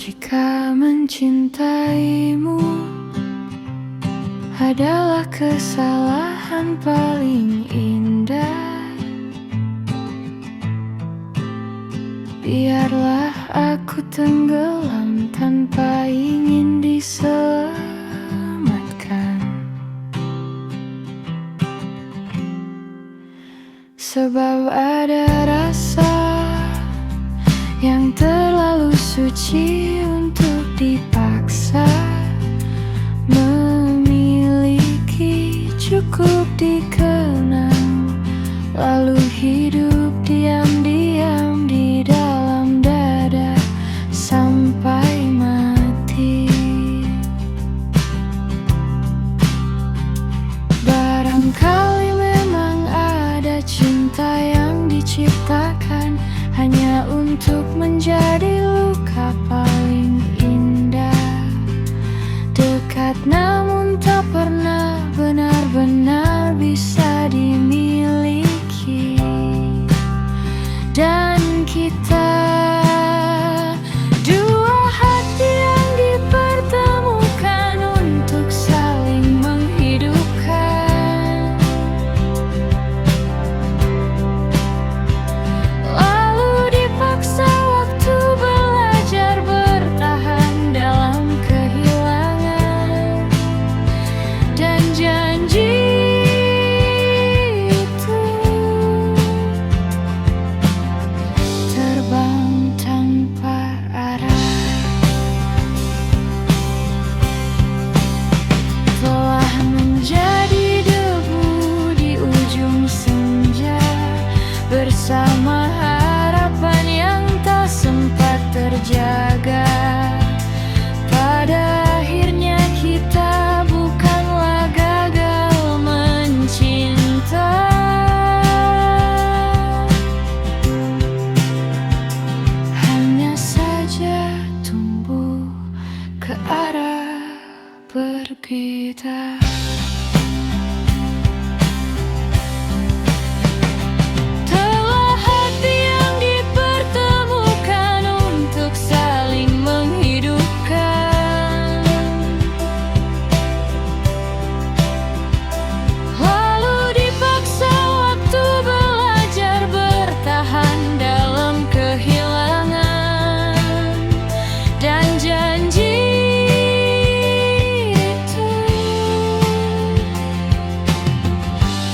Jika mencintaimu adalah kesalahan paling indah, biarlah aku tenggelam tanpa ingin diselamatkan. Sebab ada rasa yang terlalu suci untuk dipaksa. Memiliki cukup dikenang, lalu hidup diam-diam di dalam dada sampai mati. Barangkali memang ada cinta yang diciptakan hanya untuk menjadi luka paling indah. Dekat namun tak pernah benar-benar bisa dimiliki. Dan kita dua hati yang dipertemukan untuk saling menghidupkan. Lalu dipaksa waktu belajar bertahan dalam kehilangan. Dan janji itu terbang tanpa arah, telah menjadi debu di ujung senja, bersama harapan yang tak sempat terjaga. Pada akhirnya kita bukanlah gagal mencinta, hanya saja tumbuh ke arah berbeda. Telah hati yang dipertemukan untuk saling menghidupkan. Lalu dipaksa waktu belajar bertahan dalam kehilangan. Dan janji itu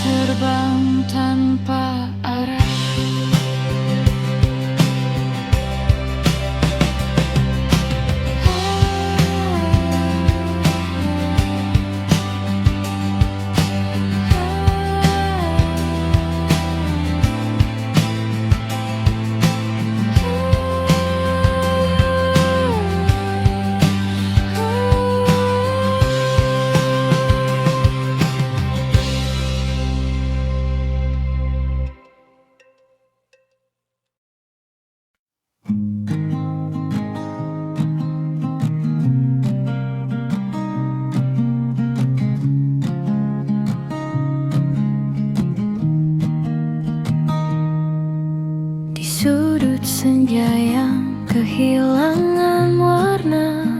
terbang tanpa arah. Di sudut senja yang kehilangan warna,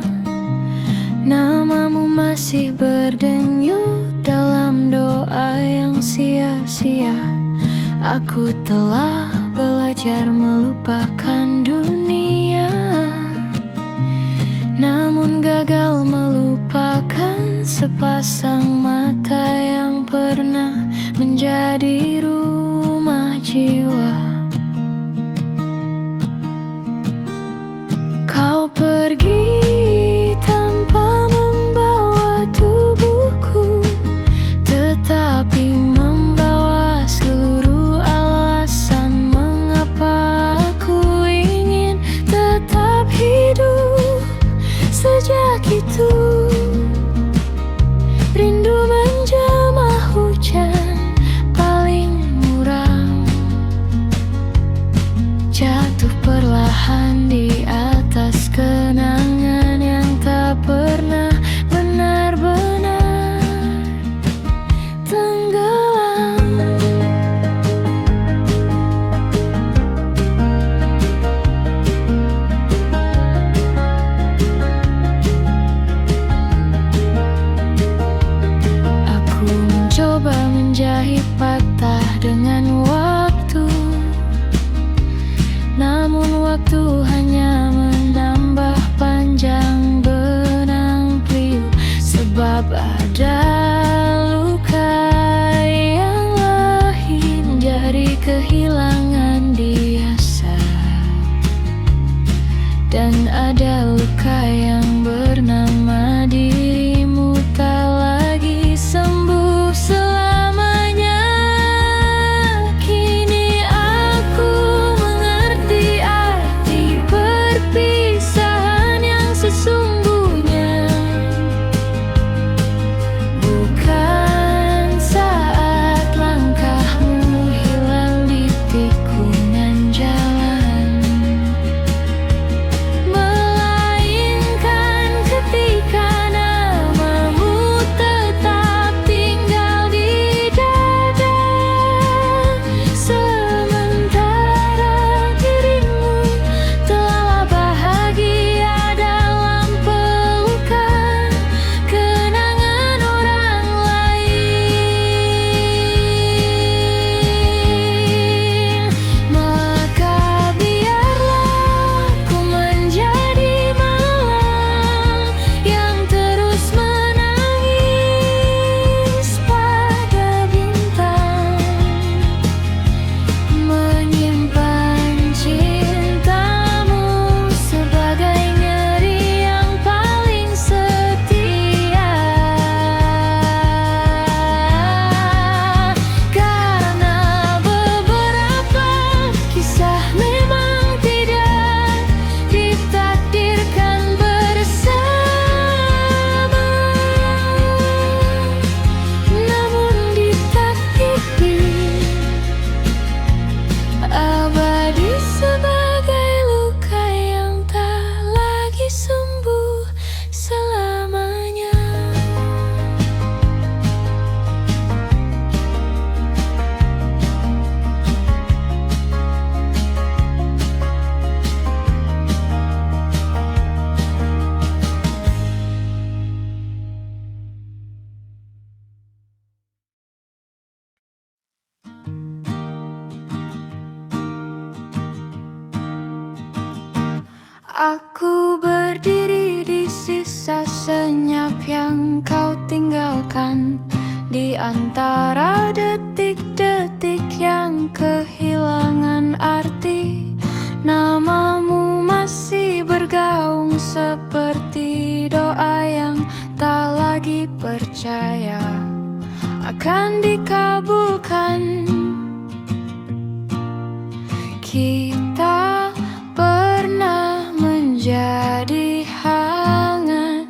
namamu masih berdenyut dalam doa yang sia-sia. Aku telah belajar melupakan dunia, namun gagal melupakan sepasang mata yang pernah menjadi rumah jiwa. Kau pergi tanpa membawa tubuhku, tetapi membawa seluruh alasan mengapa aku ingin tetap hidup. Sejak itu rindu menjamah hujan paling muram. menjahit patah dengan waktu. Namun waktu hanya menambah panjang benang pilu, sebab ada luka yang lain dari kehilangan biasa. Dan ada luka yang bernama dirimu tak lagi sembuh selamanya. Kini aku mengerti arti perpisahan yang sesungguhnya. Bukan saat langkahmu hilang di tikungan jalan, melainkan ketika namamu tetap tinggal di dada. Sementara dirimu telah bahagia dalam pelukan kenangan orang lain. Maka biarlah ku menjadi malam yang terus menangis pada bintang, menyimpan cintamu sebagai nyeri yang paling setia. Karena beberapa kisah memang tidak ditakdirkan bersama, namun ditakdiri abadi sebagai luka yang tak lagi sembuh selamanya. Aku berdiri di sisa senyap yang kau tinggalkan, di antara detik-detik yang kehilangan arti. Namamu masih bergaung seperti doa yang tak lagi percaya akan dikabulkan. Kita pernah menjadi hangat,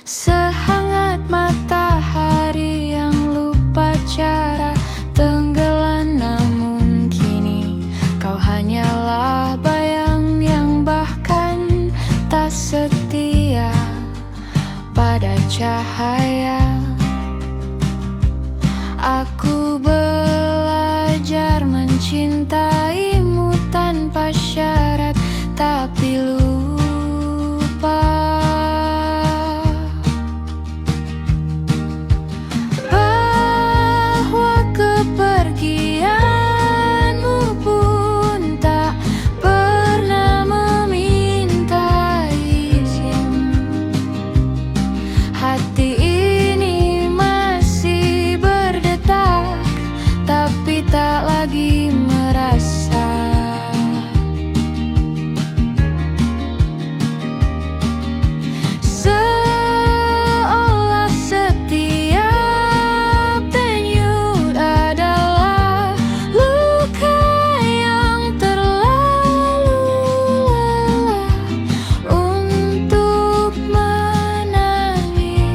sehangat matahari yang lupa cara tenggelam. Namun kini kau hanyalah bayang yang bahkan tak setia pada cahaya. Aku belajar mencintaimu tanpa syarat, tapi lupa bahwa kepergianmu pun tak pernah meminta izin. Hati ini masih berdetak, tapi tak lagi merasa. Seolah setiap denyut adalah luka yang terlalu lelah untuk menangis.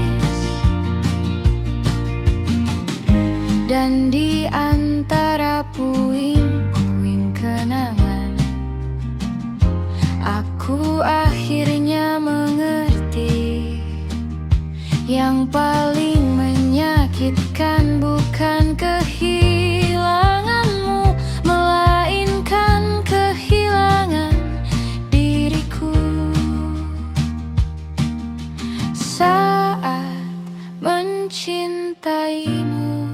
Dan di antara puing-puing kenangan, aku akhirnya mengerti, yang paling menyakitkan bukan kehilanganmu, melainkan kehilangan diriku. Saat mencintaimu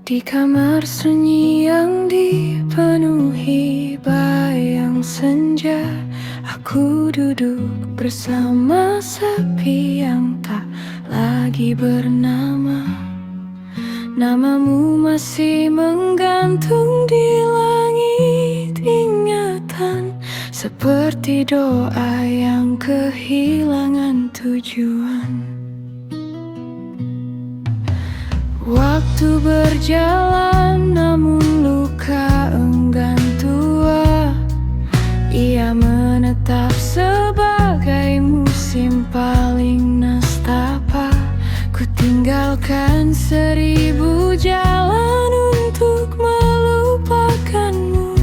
Di kamar sunyi yang dipenuhi bayang senja, aku duduk bersama sepi yang tak lagi bernama. Namamu masih menggantung di langit ingatan, seperti doa yang kehilangan tujuan. Waktu berjalan namun luka enggan tua, ia menetap sebagai musim paling nestapa. Ku tinggalkan 1000 jalan untuk melupakanmu,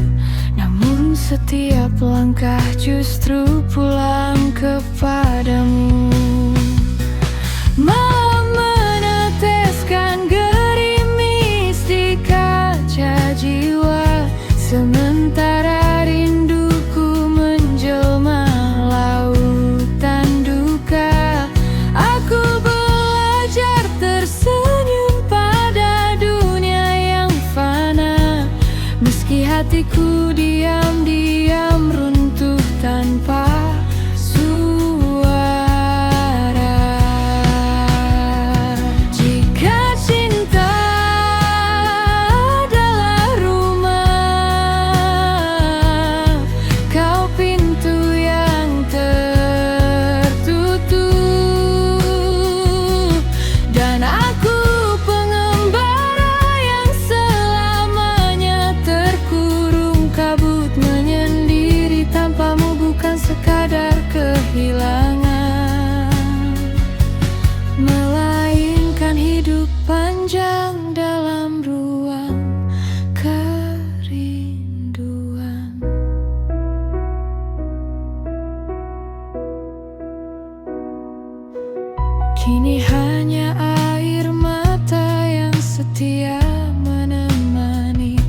namun setiap langkah justru pulang kepadamu. Malam meneteskan gerimis di kaca jiwa, sementara rinduku menjelma lautan duka. Aku belajar tersenyum pada dunia yang fana, meski hatiku diam-diam runtuh tanpa sekadar kehilangan, melainkan hidup panjang dalam ruang kerinduan. Kini hanya air mata yang setia menemani,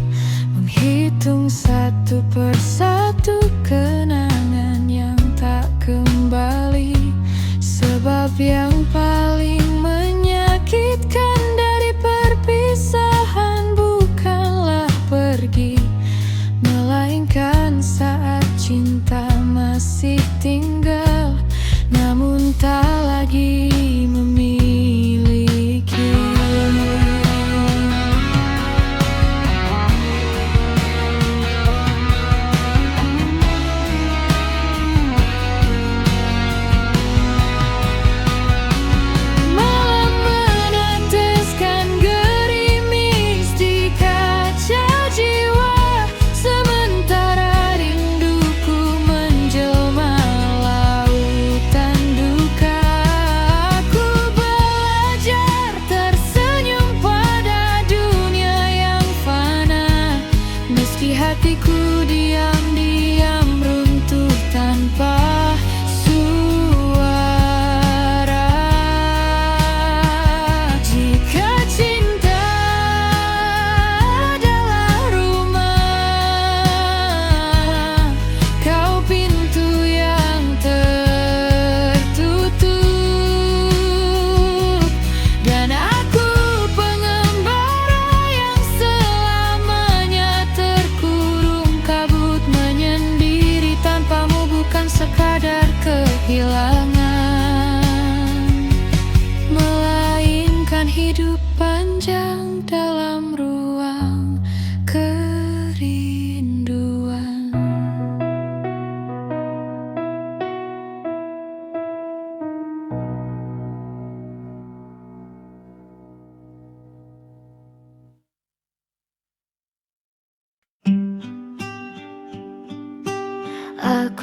menghitung satu persatu kenangan yang tak kembali. Sebab yang paling menyakitkan dari perpisahan bukanlah pergi, melainkan saat cinta masih tinggal namun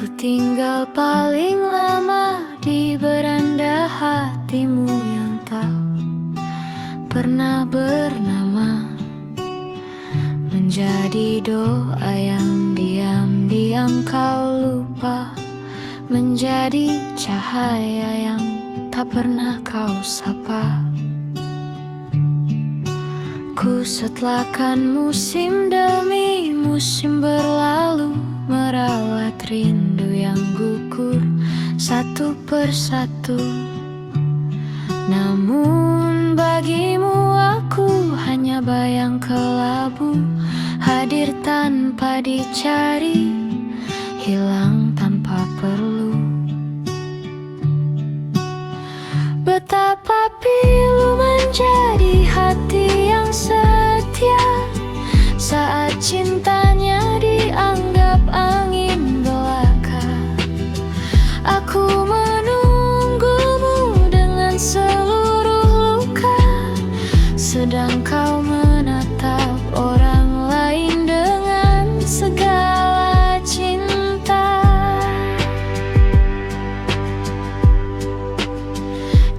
Ku tinggal paling lama di beranda hatimu yang tak pernah bernama, menjadi doa yang diam-diam kau lupa, menjadi cahaya yang tak pernah kau sapa. Ku setelahkan musim demi musim berlalu, merawat rindu yang gugur satu persatu. Namun bagimu aku hanya bayang kelabu, hadir tanpa dicari, hilang tanpa perlu. Betapa pilu menjadi hati yang setia saat cintanya dianggap angin belaka. Aku menunggumu dengan seluruh luka, sedang kau menatap orang lain dengan segala cinta.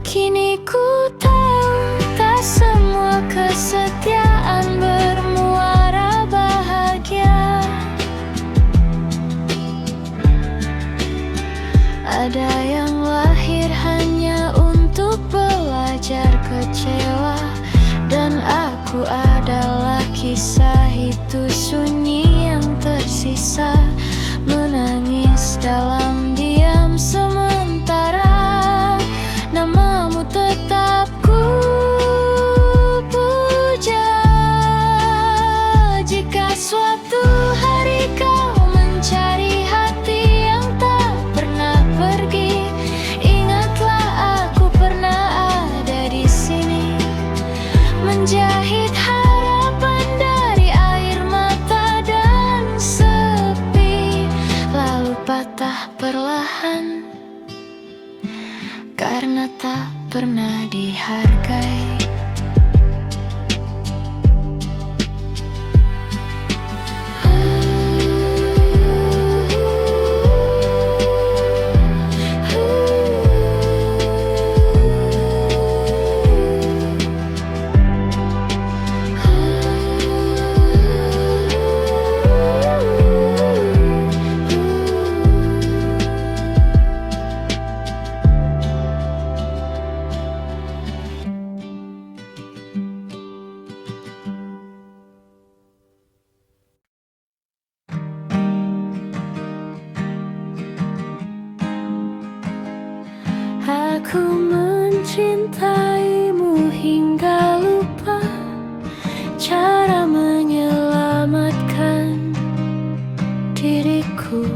Kini ku tahu tak semua kesetiaan bermuara bahagia. Ada yang lahir hanya untuk belajar kecewa, dan aku adalah kisah itu sunyi yang tersisa, menangis dalam diam sementara. Namamu tetap ku puja. Jika suatu hari kau mencari hati yang tak pernah pergi, ingatlah aku pernah ada di sini, menjahit harapan dari air mata dan sepi, lalu patah perlahan karena tak pernah dihargai. Aku mencintaimu hingga lupa cara menyelamatkan diriku,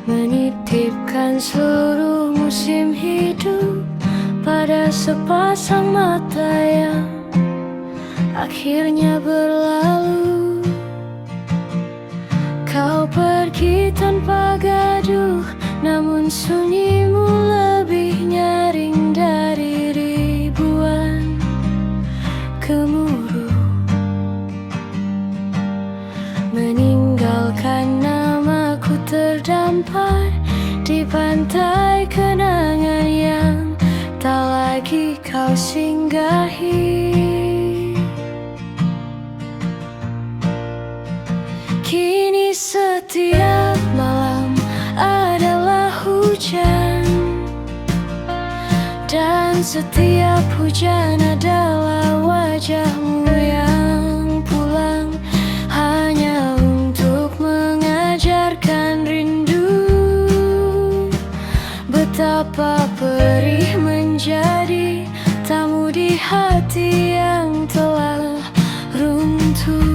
menitipkan seluruh musim hidup pada sepasang mata yang akhirnya berlalu. Kau pergi tanpa gaduh, namun sunyimu lebih nyaring dari ribuan gemuruh, meninggalkan namaku terdampar di pantai kenangan yang tak lagi kau singgahi. Kini setiap malam adalah hujan, dan setiap hujan adalah wajahmu yang pulang hanya untuk mengajarkan rindu. Betapa perih menjadi tamu di hati yang telah runtuh.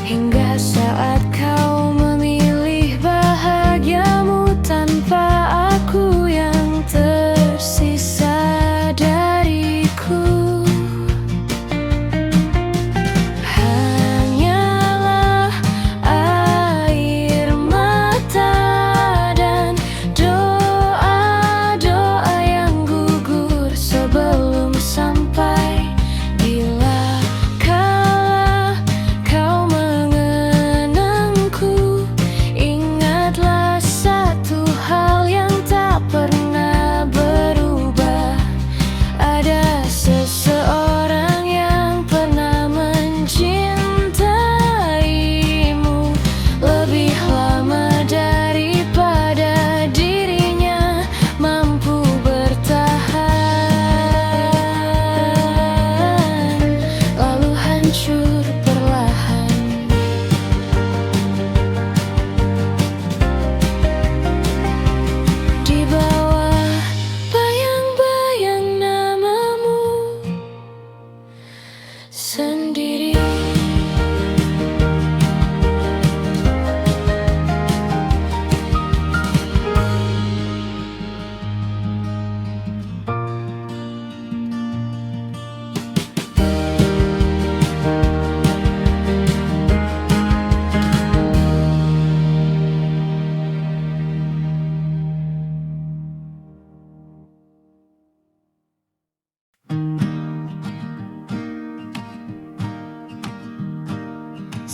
Hingga saat kau memilih bahagia,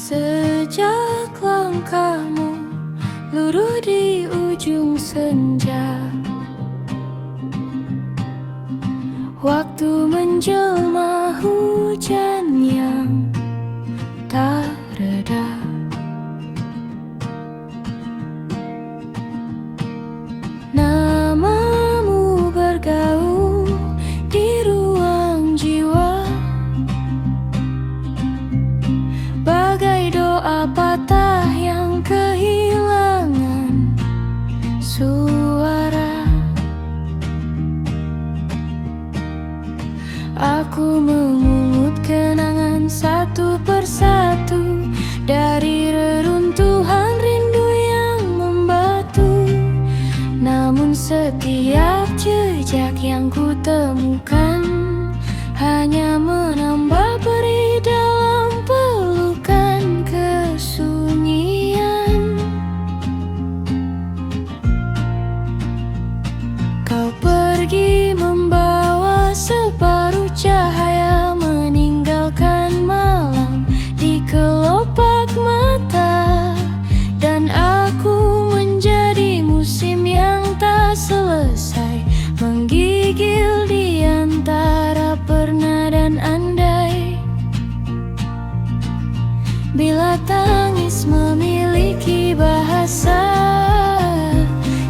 Sejak langkahmu luruh di ujung senja, waktu menjelma hujan yang tak reda. Namamu bergaung di ruang jiwa, bagai doa patah yang kehilangan suara. Aku memungut kenangan satu persatu dari reruntuhan rindu yang membatu. Namun setiap jejak yang ku temukan hanya menambah perih dalam pelukan kesunyian. Kau pergi membawa separuh cahaya, meninggalkan malam di kelopak mata. Dan aku menjadi musim yang tak selesai, menggigil di antara pernah dan andai. Bila tangis memiliki bahasa,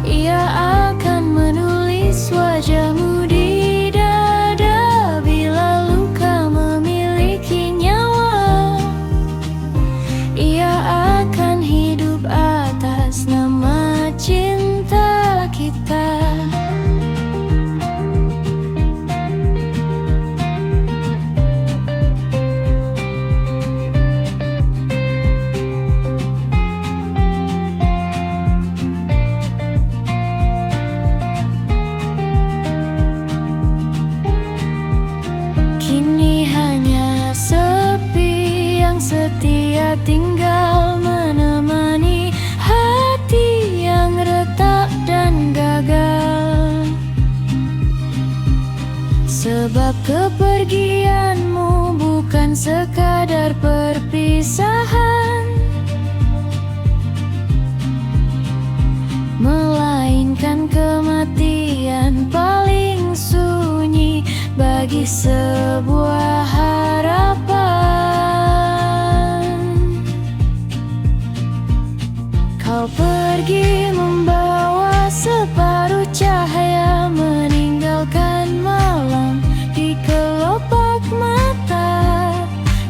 ia akan menulis wajahmu di dada. Bila luka memiliki nyawa, ia akan hidup atas nama cinta kita. Kini hanya sepi yang setia tinggal menemani hati yang retak dan gagal. Sebab kepergianmu bukan sekadar perpisahan, melainkan kematian paling sunyi bagi sebuah harapan. Kau pergi membawa separuh cahaya, meninggalkan malam di kelopak mata.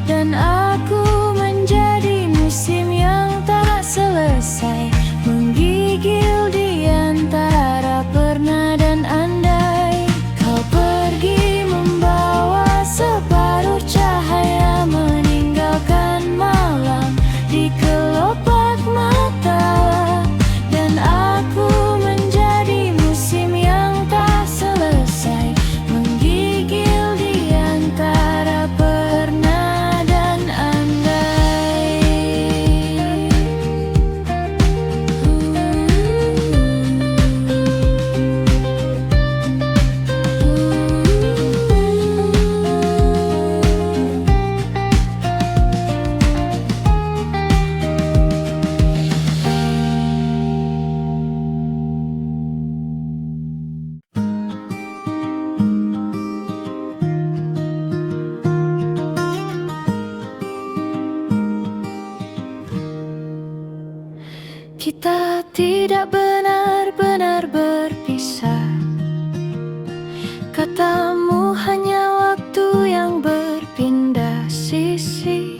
Dan aku menjadi musim yang tak selesai, menggigil di antara pernah dan andai. Kau pergi membawa separuh cahaya, meninggalkan malam di kelopak mata. Dan aku menjadi musim yang tak selesai, menggigil di antara pernah dan andai. Kita tidak benar-benar berpisah. Katamu hanya waktu yang berpindah sisi,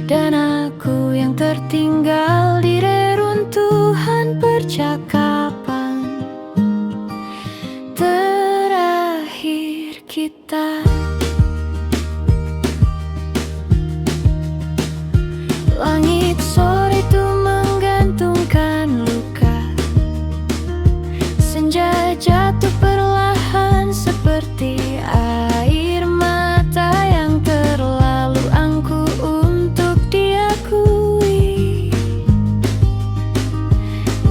dan aku yang tertinggal di reruntuhan percakapan terakhir kita. Langit sore itu menggantungkan luka, senja jatuh perlahan seperti air mata yang terlalu angkuh untuk diakui.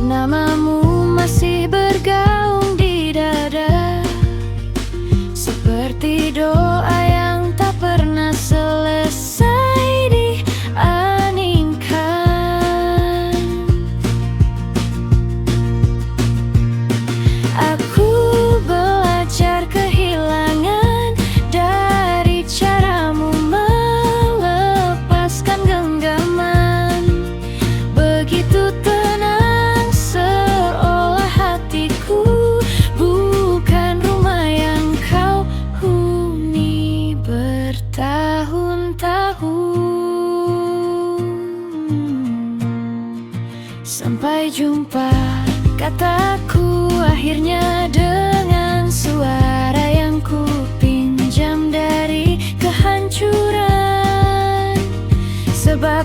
Namamu masih bergaung di dada, seperti doa yang tak pernah selesai dianingkan. Sampai jumpa, kataku akhirnya dengan suara yang ku pinjam dari kehancuran. Sebab